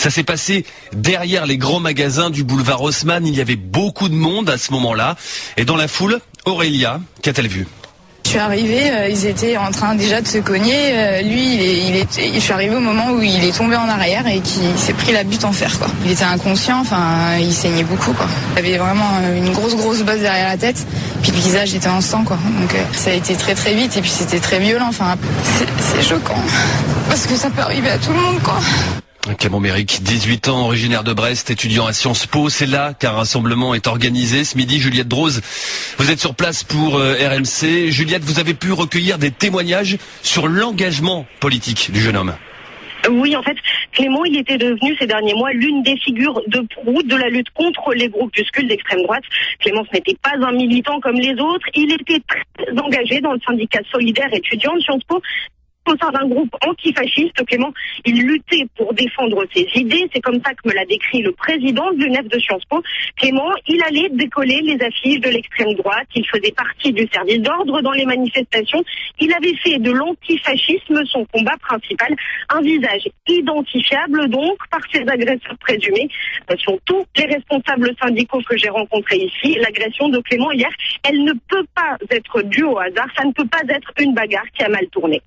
Ça s'est passé derrière les grands magasins du boulevard Haussmann. Il y avait beaucoup de monde à ce moment-là. Et dans la foule, Aurélia, qu'a-t-elle vu ? Je suis arrivée, ils étaient en train déjà de se cogner. Je suis arrivée au moment où il est tombé en arrière et qu'il s'est pris la butte en fer, quoi. Il était inconscient, il saignait beaucoup, quoi. Il avait vraiment une grosse bosse derrière la tête. Puis le visage était en sang, quoi. Donc ça a été très très vite et puis c'était très violent. C'est choquant parce que ça peut arriver à tout le monde, quoi. Clément Méric, 18 ans, originaire de Brest, étudiant à Sciences Po. C'est là qu'un rassemblement est organisé. Ce midi, Juliette Droz, vous êtes sur place pour RMC. Juliette, vous avez pu recueillir des témoignages sur l'engagement politique du jeune homme. Oui, en fait, Clément, il était devenu ces derniers mois l'une des figures de proue de la lutte contre les groupuscules d'extrême droite. Clément, ce n'était pas un militant comme les autres. Il était très engagé dans le syndicat solidaire étudiant de Sciences Po. Au sein d'un groupe antifasciste, Clément, il luttait pour défendre ses idées. C'est comme ça que me l'a décrit le président de l'UNEF de Sciences Po. Clément, il allait décoller les affiches de l'extrême droite. Il faisait partie du service d'ordre dans les manifestations. Il avait fait de l'antifascisme son combat principal. Un visage identifiable, donc, par ses agresseurs présumés. Sont tous les responsables syndicaux que j'ai rencontrés ici. L'agression de Clément hier, elle ne peut pas être due au hasard. Ça ne peut pas être une bagarre qui a mal tourné.